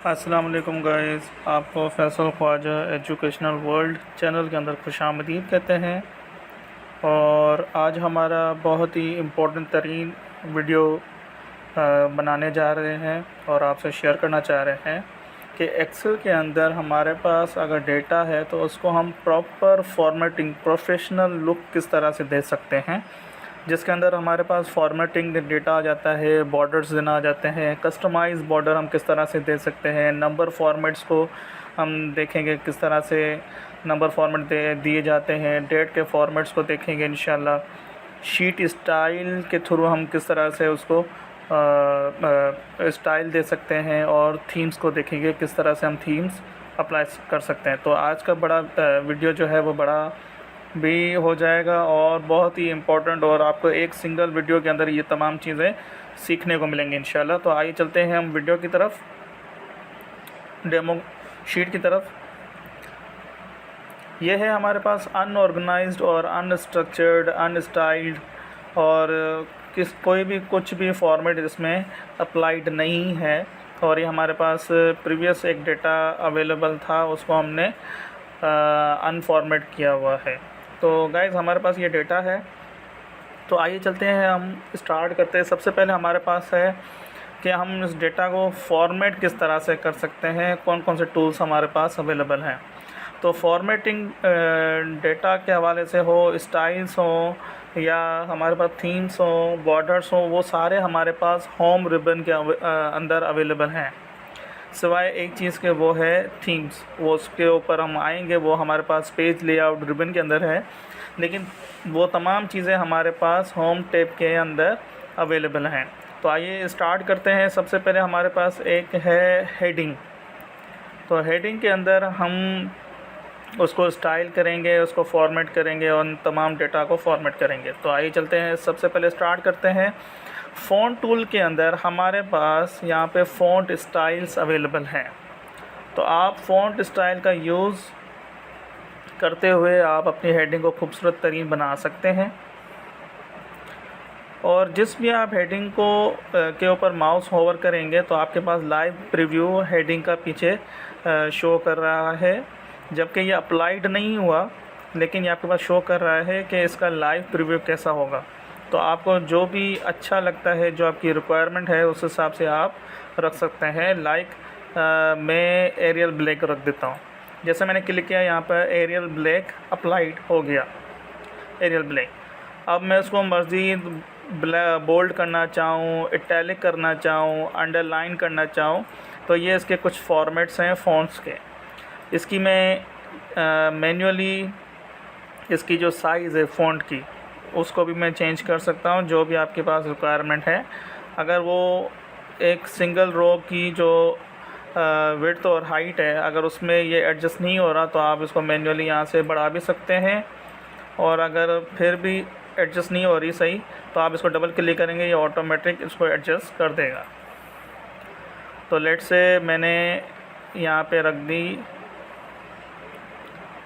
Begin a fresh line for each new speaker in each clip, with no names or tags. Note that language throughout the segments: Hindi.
अस्सलाम वालेकुम गाइस, आपको Faisal Khwaja educational world channel के अंदर खुशामदीद कहते हैं। और आज हमारा बहुत ही इम्पोर्टेंट तरीन वीडियो बनाने जा रहे हैं और आपसे शेयर करना चाह रहे हैं कि एक्सेल के अंदर हमारे पास अगर डेटा है तो उसको हम प्रॉपर फॉर्मेटिंग प्रोफेशनल लुक किस तरह से दे सकते हैं, जिसके अंदर हमारे पास फॉर्मेटिंग डेटा आ जाता है, बॉर्डर्स देना आ जाते हैं, कस्टमाइज़ बॉर्डर हम किस तरह से दे सकते हैं, नंबर फॉर्मेट्स को हम देखेंगे किस तरह से नंबर फॉर्मेट दिए जाते हैं, डेट के फॉर्मेट्स को देखेंगे इंशाल्लाह। शीट स्टाइल के थ्रू हम किस तरह से उसको स्टाइल दे सकते हैं, और थीम्स को देखेंगे किस तरह से हम थीम्स अप्लाई कर सकते हैं। तो आज का बड़ा वीडियो जो है वो बड़ा भी हो जाएगा और बहुत ही इम्पोर्टेंट, और आपको एक सिंगल वीडियो के अंदर ये तमाम चीज़ें सीखने को मिलेंगी इंशाल्लाह। तो आइए चलते हैं हम वीडियो की तरफ, डेमो शीट की तरफ। ये है हमारे पास अनऑर्गेनाइज्ड और अनस्ट्रक्चर्ड अनस्टाइल्ड, और कोई भी कुछ भी फॉर्मेट इसमें अप्लाइड नहीं है। और ये हमारे पास प्रीवियस एक डेटा अवेलेबल था, उसको हमने अनफॉर्मेट किया हुआ है। तो गाइज़ हमारे पास ये डेटा है, तो आइए चलते हैं, हम स्टार्ट करते हैं। सबसे पहले हमारे पास है कि हम इस डेटा को फॉर्मेट किस तरह से कर सकते हैं, कौन कौन से टूल्स हमारे पास अवेलेबल हैं। तो फॉर्मेटिंग डेटा के हवाले से हो, स्टाइल्स हो, या हमारे पास थीम्स हो, बॉर्डर्स हो, वो सारे हमारे पास होम रिबन के अंदर अवेलेबल हैं, सिवाय एक चीज़ के, वो है थीम्स। वो उसके ऊपर हम आएंगे, वो हमारे पास पेज लेआउट रिबन के अंदर है, लेकिन वो तमाम चीज़ें हमारे पास होम टैब के अंदर अवेलेबल हैं। तो आइए स्टार्ट करते हैं। सबसे पहले हमारे पास एक है हेडिंग। तो हेडिंग के अंदर हम उसको स्टाइल करेंगे, उसको फॉर्मेट करेंगे और तमाम डेटा को फॉर्मेट करेंगे। तो आइए चलते हैं, सबसे पहले स्टार्ट करते हैं। फ़ॉन्ट टूल के अंदर हमारे पास यहाँ पे फ़ॉन्ट स्टाइल्स अवेलेबल हैं। तो आप फ़ॉन्ट स्टाइल का यूज़ करते हुए आप अपनी हेडिंग को खूबसूरत तरीन बना सकते हैं। और जिस भी आप हेडिंग को के ऊपर माउस होवर करेंगे तो आपके पास लाइव प्रीव्यू हेडिंग का पीछे शो कर रहा है, जबकि ये अप्लाइड नहीं हुआ, लेकिन ये आपके पास शो कर रहा है कि इसका लाइव प्रीव्यू कैसा होगा। तो आपको जो भी अच्छा लगता है, जो आपकी रिक्वायरमेंट है, उस हिसाब से आप रख सकते हैं। लाइक मैं एरियल ब्लैक रख देता हूँ। जैसे मैंने क्लिक किया, यहाँ पर एरियल ब्लैक अप्लाइड हो गया, एरियल ब्लैक। अब मैं उसको मज़ीद बोल्ड करना चाहूँ, इटैलिक करना चाहूँ, अंडरलाइन करना चाहूँ, तो ये इसके कुछ फॉर्मेट्स हैं फ़ॉन्ट्स के। इसकी मैं मैन्युअली इसकी जो साइज़ है फ़ॉन्ट की, उसको भी मैं चेंज कर सकता हूँ, जो भी आपके पास रिक्वायरमेंट है। अगर वो एक सिंगल रो की जो विड्थ और हाइट है, अगर उसमें ये एडजस्ट नहीं हो रहा, तो आप इसको मैन्युअली यहाँ से बढ़ा भी सकते हैं। और अगर फिर भी एडजस्ट नहीं हो रही सही, तो आप इसको डबल क्लिक करेंगे, ये ऑटोमेटिक इसको एडजस्ट कर देगा। तो लेट से मैंने यहाँ पे रख दी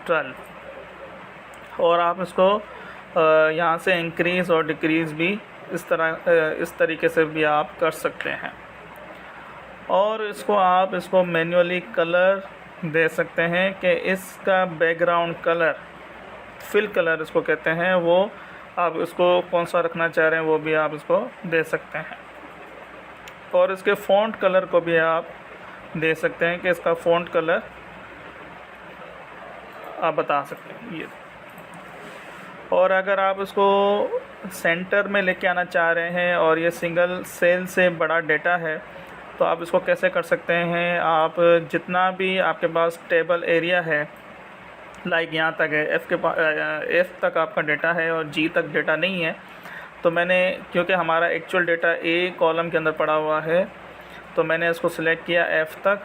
12, और आप इसको यहाँ से इंक्रीज़ और डिक्रीज़ भी इस तरीके से भी आप कर सकते हैं। और इसको मैन्युअली कलर दे सकते हैं कि इसका बैकग्राउंड कलर, फिल कलर इसको कहते हैं, वो आप इसको कौन सा रखना चाह रहे हैं वो भी आप इसको दे सकते हैं। और इसके फ़ॉन्ट कलर को भी आप दे सकते हैं कि इसका फ़ॉन्ट कलर आप बता सकते हैं ये। और अगर आप इसको सेंटर में लेके आना चाह रहे हैं और ये सिंगल सेल से बड़ा डेटा है, तो आप इसको कैसे कर सकते हैं। आप जितना भी आपके पास टेबल एरिया है, लाइक यहाँ तक है, एफ़ तक आपका डेटा है और जी तक डेटा नहीं है, तो मैंने, क्योंकि हमारा एक्चुअल डेटा ए कॉलम के अंदर पड़ा हुआ है, तो मैंने इसको सिलेक्ट किया एफ़ तक,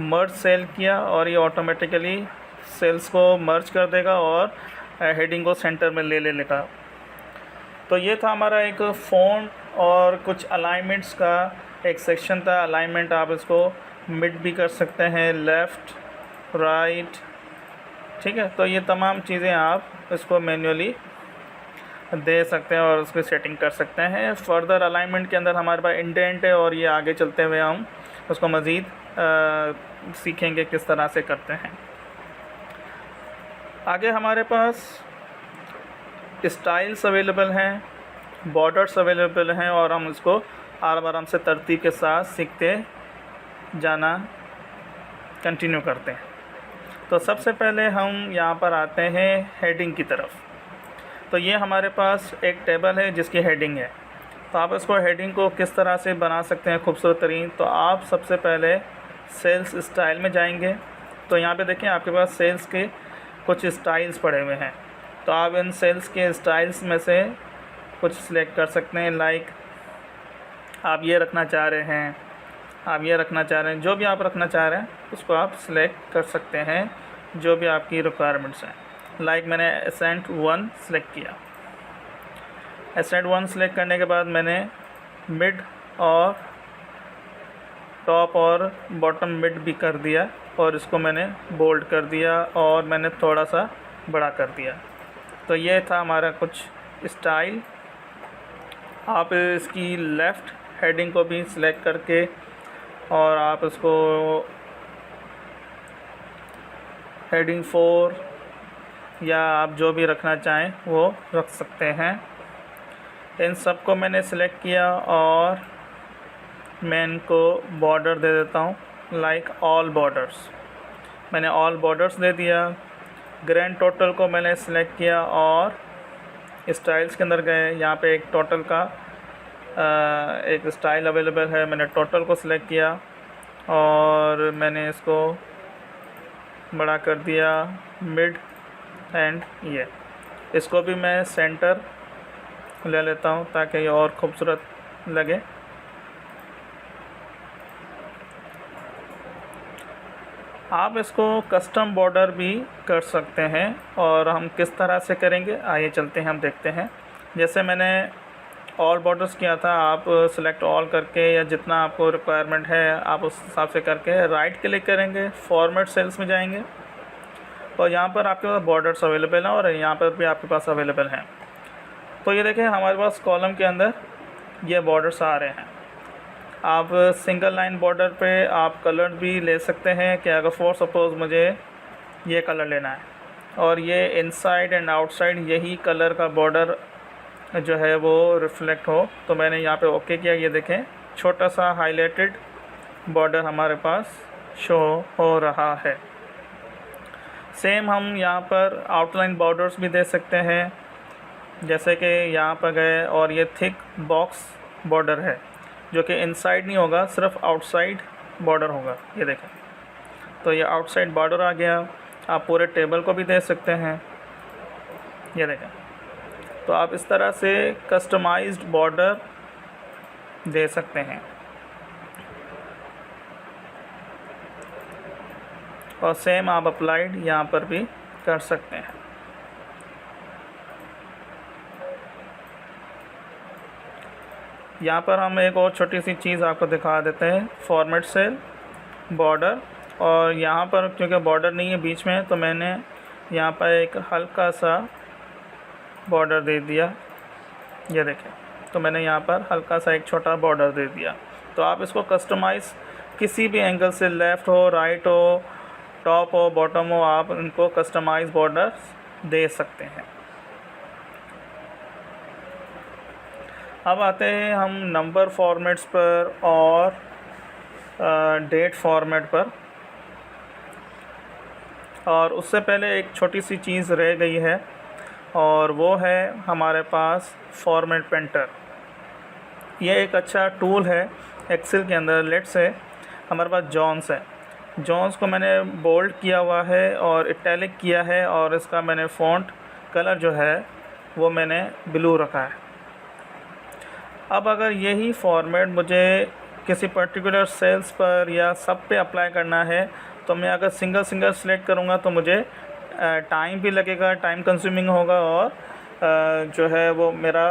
मर्ज सेल किया, और ये ऑटोमेटिकली सेल्स को मर्ज कर देगा और हेडिंग को सेंटर में ले लेगा। तो ये था हमारा एक फ़ॉन्ट और कुछ अलाइनमेंट्स का एक सेक्शन था। अलाइनमेंट आप इसको मिड भी कर सकते हैं, लेफ़्ट, राइट, ठीक है। तो ये तमाम चीज़ें आप इसको मैन्युअली दे सकते हैं और उसकी सेटिंग कर सकते हैं। फर्दर अलाइनमेंट के अंदर हमारे पास इंडेंट है, और ये आगे चलते हुए हम उसको मज़ीद सीखेंगे किस तरह से करते हैं। आगे हमारे पास स्टाइल्स अवेलेबल हैं, बॉर्डर्स अवेलेबल हैं, और हम इसको आराम से तरतीब के साथ सीखते जाना कंटिन्यू करते हैं। तो सबसे पहले हम यहाँ पर आते हैं हेडिंग की तरफ। तो ये हमारे पास एक टेबल है जिसकी हेडिंग है। तो आप इसको हेडिंग को किस तरह से बना सकते हैं खूबसूरत तरीन। तो आप सबसे पहले सेल्स स्टाइल में जाएंगे। तो यहाँ पे देखें आपके पास सेल्स के कुछ स्टाइल्स पड़े हुए हैं। तो आप इन सेल्स के स्टाइल्स में से कुछ सिलेक्ट कर सकते हैं। लाइक आप ये रखना चाह रहे हैं, आप ये रखना चाह रहे हैं, जो भी आप रखना चाह रहे हैं उसको आप सिलेक्ट कर सकते हैं, जो भी आपकी रिक्वायरमेंट्स हैं। लाइक मैंने एसेंट 1 सिलेक्ट किया। एसेंट 1 सिलेक्ट करने के बाद मैंने मिड और टॉप और बॉटम मिड भी कर दिया, और इसको मैंने बोल्ड कर दिया और मैंने थोड़ा सा बड़ा कर दिया। तो ये था हमारा कुछ स्टाइल। आप इसकी लेफ़्ट हेडिंग को भी सिलेक्ट करके और आप इसको हेडिंग 4 या आप जो भी रखना चाहें वो रख सकते हैं। इन सब को मैंने सिलेक्ट किया और मैं इनको बॉर्डर दे देता हूँ, लाइक ऑल बॉर्डर्स। मैंने ऑल बॉर्डर्स दे दिया। ग्रैंड टोटल को मैंने सिलेक्ट किया और स्टाइल्स के अंदर गए। यहाँ पे एक टोटल का एक स्टाइल अवेलेबल है। मैंने टोटल को सिलेक्ट किया और मैंने इसको बड़ा कर दिया, मिड एंड ये। इसको भी मैं सेंटर ले लेता हूँ ताकि ये और ख़ूबसूरत लगे। आप इसको कस्टम बॉर्डर भी कर सकते हैं, और हम किस तरह से करेंगे आइए चलते हैं, हम देखते हैं। जैसे मैंने ऑल बॉर्डर्स किया था, आप सिलेक्ट ऑल करके या जितना आपको रिक्वायरमेंट है आप उस हिसाब से करके राइट क्लिक करेंगे, फॉर्मेट सेल्स में जाएंगे और यहाँ पर आपके पास बॉर्डर्स अवेलेबल हैं और यहाँ पर भी आपके पास अवेलेबल हैं। तो ये देखें हमारे पास कॉलम के अंदर ये बॉर्डर्स आ रहे हैं। आप सिंगल लाइन बॉर्डर पे आप कलर भी ले सकते हैं कि अगर फॉर सपोज़ मुझे ये कलर लेना है और ये इनसाइड एंड आउटसाइड यही कलर का बॉर्डर जो है वो रिफ़्लेक्ट हो, तो मैंने यहाँ पे ओके किया। ये देखें छोटा सा हाईलाइटेड बॉर्डर हमारे पास शो हो रहा है। सेम हम यहाँ पर आउटलाइन बॉर्डर्स भी दे सकते हैं, जैसे कि यहाँ पर गए और ये थिक बॉक्स बॉर्डर है जो कि इनसाइड नहीं होगा, सिर्फ आउटसाइड बॉर्डर होगा। ये देखें, तो ये आउटसाइड बॉर्डर आ गया। आप पूरे टेबल को भी दे सकते हैं। ये देखें, तो आप इस तरह से कस्टमाइज्ड बॉर्डर दे सकते हैं। और सेम आप अप्लाइड यहाँ पर भी कर सकते हैं। यहाँ पर हम एक और छोटी सी चीज़ आपको दिखा देते हैं, फॉर्मेट सेल बॉर्डर। और यहाँ पर क्योंकि बॉर्डर नहीं है बीच में, तो मैंने यहाँ पर एक हल्का सा बॉर्डर दे दिया। ये देखें, तो मैंने यहाँ पर हल्का सा एक छोटा बॉर्डर दे दिया। तो आप इसको कस्टमाइज़ किसी भी एंगल से, लेफ़्ट हो, राइट हो, टॉप हो, बॉटम हो, आप इनको कस्टमाइज़ बॉर्डर दे सकते हैं। अब आते हैं हम नंबर फॉर्मेट्स पर और डेट फॉर्मेट पर। और उससे पहले एक छोटी सी चीज़ रह गई है और वो है हमारे पास फॉर्मेट पेंटर। ये एक अच्छा टूल है एक्सेल के अंदर। लेट्स से हमारे पास जॉन्स है, जॉन्स को मैंने बोल्ड किया हुआ है और इटैलिक किया है और इसका मैंने फ़ॉन्ट कलर जो है वो मैंने ब्लू रखा है। अब अगर यही फॉर्मेट मुझे किसी पर्टिकुलर सेल्स पर या सब पे अप्लाई करना है, तो मैं अगर सिंगल सेलेक्ट करूँगा तो मुझे टाइम भी लगेगा, टाइम कंज्यूमिंग होगा, और जो है वो मेरा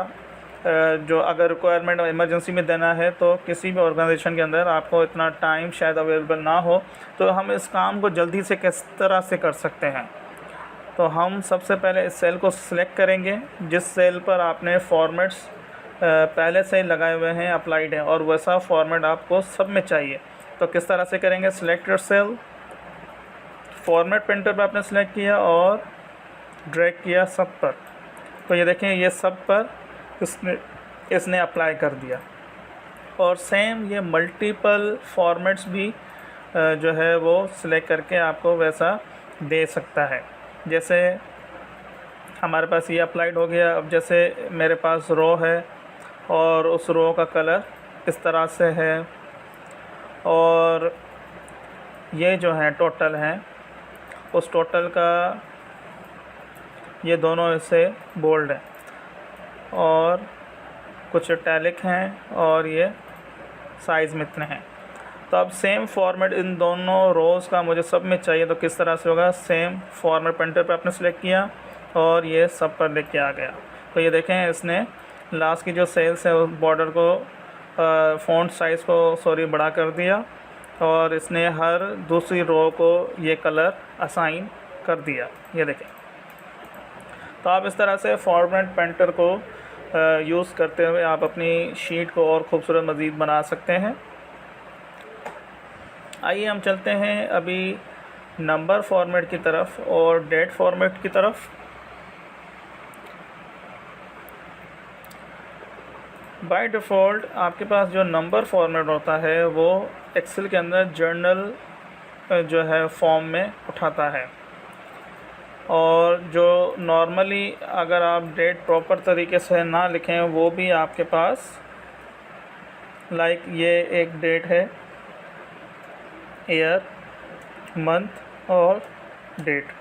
जो अगर रिक्वायरमेंट इमरजेंसी में देना है तो किसी भी ऑर्गेनाइजेशन के अंदर आपको इतना टाइम शायद अवेलेबल ना हो। तो हम इस काम को जल्दी से किस तरह से कर सकते हैं, तो हम सबसे पहले इस सेल को सिलेक्ट करेंगे जिस सेल पर आपने फॉर्मेट्स पहले से लगाए हुए हैं, अप्लाइड हैं, और वैसा फॉर्मेट आपको सब में चाहिए। तो किस तरह से करेंगे, select your cell, format painter पर आपने सेलेक्ट किया और ड्रैग किया सब पर, तो ये देखें ये सब पर इसने अप्लाई कर दिया। और सेम ये मल्टीपल फॉर्मेट्स भी जो है वो सिलेक्ट करके आपको वैसा दे सकता है। जैसे हमारे पास ये अप्लाइड हो गया। अब जैसे मेरे पास रो है और उस रो का कलर इस तरह से है, और ये जो है टोटल है, उस टोटल का ये दोनों इससे बोल्ड है और कुछ इटैलिक हैं और ये साइज़ में इतने हैं। तो अब सेम फॉर्मेट इन दोनों रोज़ का मुझे सब में चाहिए, तो किस तरह से होगा, सेम फॉर्मेट पेंटर पे आपने सेलेक्ट किया और ये सब पर लेके आ गया। तो ये देखें इसने लास्ट की जो सेल्स है उस बॉर्डर को फ़ॉन्ट साइज़ को बड़ा कर दिया और इसने हर दूसरी रो को ये कलर असाइन कर दिया। ये देखें। तो आप इस तरह से फॉर्मेट पेंटर को यूज़ करते हुए आप अपनी शीट को और ख़ूबसूरत मज़ीद बना सकते हैं। आइए हम चलते हैं अभी नंबर फॉर्मेट की तरफ और डेट फॉर्मेट की तरफ। बाय डिफ़ॉल्ट आपके पास जो नंबर फॉर्मेट होता है वो एक्सेल के अंदर जर्नल जो है फॉर्म में उठाता है, और जो नॉर्मली अगर आप डेट प्रॉपर तरीके से ना लिखें वो भी आपके पास लाइक ये एक डेट है, ईयर, मंथ और डेट।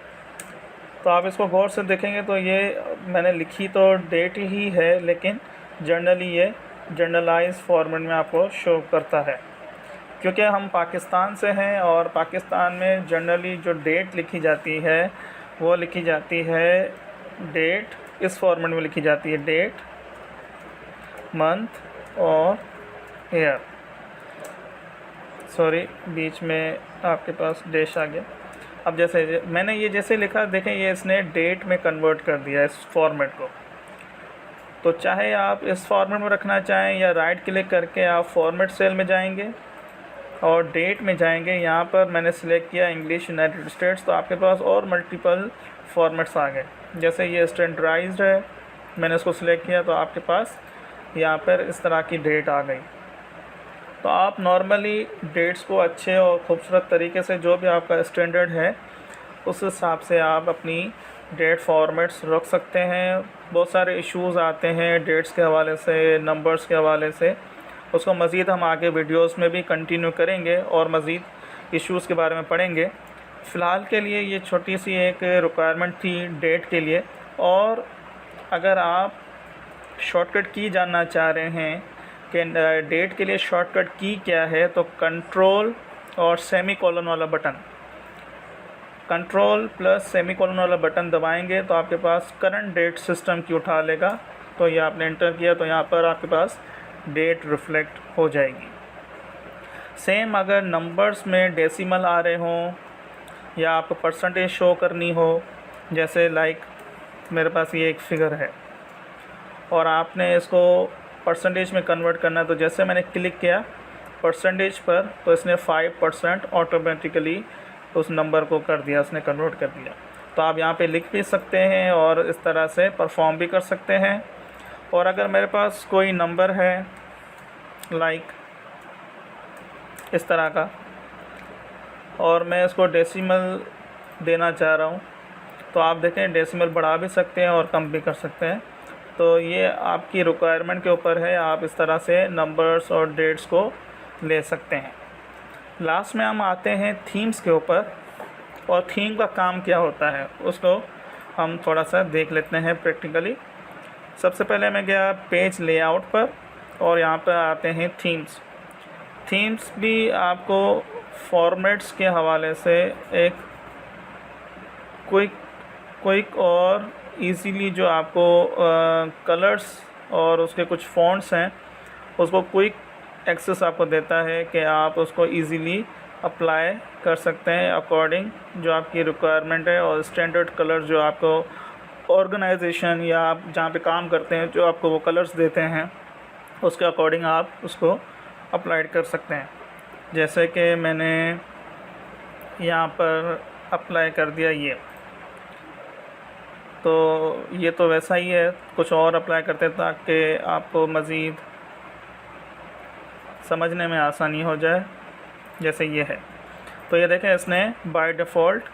तो आप इसको गौर से देखेंगे तो ये मैंने लिखी तो डेट ही है, लेकिन जनरली ये जनरलाइज फॉर्मेट में आपको शो करता है, क्योंकि हम पाकिस्तान से हैं और पाकिस्तान में जनरली जो डेट लिखी जाती है वो लिखी जाती है डेट, इस फॉर्मेट में लिखी जाती है डेट, मंथ और ईयर। बीच में आपके पास डैश आ गया। अब जैसे मैंने ये जैसे लिखा, देखें ये इसने डेट में कन्वर्ट कर दिया इस फॉर्मेट को। तो चाहे आप इस फॉर्मेट में रखना चाहें या राइट क्लिक करके आप फॉर्मेट सेल में जाएंगे और डेट में जाएंगे। यहाँ पर मैंने सिलेक्ट किया इंग्लिश यूनाइटेड स्टेट्स, तो आपके पास और मल्टीपल फॉर्मेट्स आ गए। जैसे ये स्टैंडर्डाइज्ड है, मैंने इसको सिलेक्ट किया तो आपके पास यहाँ पर इस तरह की डेट आ गई। तो आप नॉर्मली डेट्स को अच्छे और ख़ूबसूरत तरीके से जो भी आपका स्टैंडर्ड है उस हिसाब से आप अपनी डेट फॉर्मेट्स रख सकते हैं। बहुत सारे इश्यूज़ आते हैं डेट्स के हवाले से, नंबर्स के हवाले से, उसको मज़ीद हम आगे वीडियोस में भी कंटिन्यू करेंगे और मज़ीद इश्यूज़ के बारे में पढ़ेंगे। फ़िलहाल के लिए ये छोटी सी एक रिक्वायरमेंट थी डेट के लिए। और अगर आप शॉर्टकट की जानना चाह रहे हैं कि डेट के लिए शॉर्टकट की क्या है, तो कंट्रोल और सेमीकोलन वाला बटन, कंट्रोल प्लस सेमीकोलन वाला बटन दबाएंगे तो आपके पास करंट डेट सिस्टम की उठा लेगा। तो ये आपने एंटर किया तो यहाँ पर आपके पास डेट रिफ्लेक्ट हो जाएगी। सेम अगर नंबर्स में डेसिमल आ रहे हों या आपको परसेंटेज शो करनी हो, जैसे लाइक मेरे पास ये एक फ़िगर है और आपने इसको परसेंटेज में कन्वर्ट करना है, तो जैसे मैंने क्लिक किया परसेंटेज पर तो इसने 5% ऑटोमेटिकली उस नंबर को कर दिया, उसने कन्वर्ट कर दिया। तो आप यहाँ पे लिख भी सकते हैं और इस तरह से परफॉर्म भी कर सकते हैं। और अगर मेरे पास कोई नंबर है लाइक इस तरह का और मैं इसको डेसिमल देना चाह रहा हूँ, तो आप देखें डेसिमल बढ़ा भी सकते हैं और कम भी कर सकते हैं। तो ये आपकी रिक्वायरमेंट के ऊपर है, आप इस तरह से नंबर्स और डेट्स को ले सकते हैं। लास्ट में हम आते हैं थीम्स के ऊपर, और थीम का काम क्या होता है उसको हम थोड़ा सा देख लेते हैं प्रैक्टिकली। सबसे पहले मैं गया पेज लेआउट पर और यहाँ पर आते हैं थीम्स। थीम्स भी आपको फॉर्मेट्स के हवाले से एक क्विक और इजीली जो आपको कलर्स और उसके कुछ फ़ॉन्ट्स हैं उसको क्विक एक्सेस आपको देता है कि आप उसको इजीली अप्लाई कर सकते हैं अकॉर्डिंग जो आपकी रिक्वायरमेंट है। और स्टैंडर्ड कलर जो आपको ऑर्गेनाइजेशन या आप जहाँ पे काम करते हैं जो आपको वो कलर्स देते हैं उसके अकॉर्डिंग आप उसको अप्लाई कर सकते हैं। जैसे कि मैंने यहाँ पर अप्लाई कर दिया ये, तो ये तो वैसा ही है, कुछ और अप्लाई करते हैं ताकि आपको मज़ीद समझने में आसानी हो जाए। जैसे ये है, तो ये देखें इसने बाय डिफ़ॉल्ट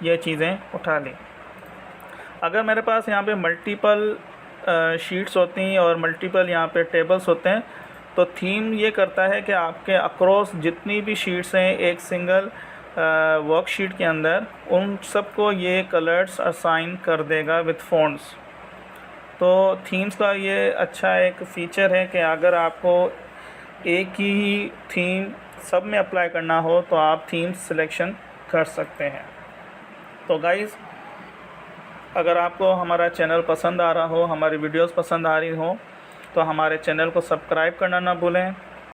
ये चीज़ें उठा ली। अगर मेरे पास यहाँ पे मल्टीपल शीट्स होती हैं और मल्टीपल यहाँ पे टेबल्स होते हैं, तो थीम ये करता है कि आपके अक्रॉस जितनी भी शीट्स हैं एक सिंगल वर्कशीट के अंदर, उन सबको ये कलर्स असाइन कर देगा विद फ़ॉन्ट्स। तो थीम्स का ये अच्छा एक फ़ीचर है कि अगर आपको एक ही थीम सब में अप्लाई करना हो तो आप थीम्स सिलेक्शन कर सकते हैं। तो गाइज़, अगर आपको हमारा चैनल पसंद आ रहा हो, हमारी वीडियोस पसंद आ रही हो, तो हमारे चैनल को सब्सक्राइब करना ना भूलें।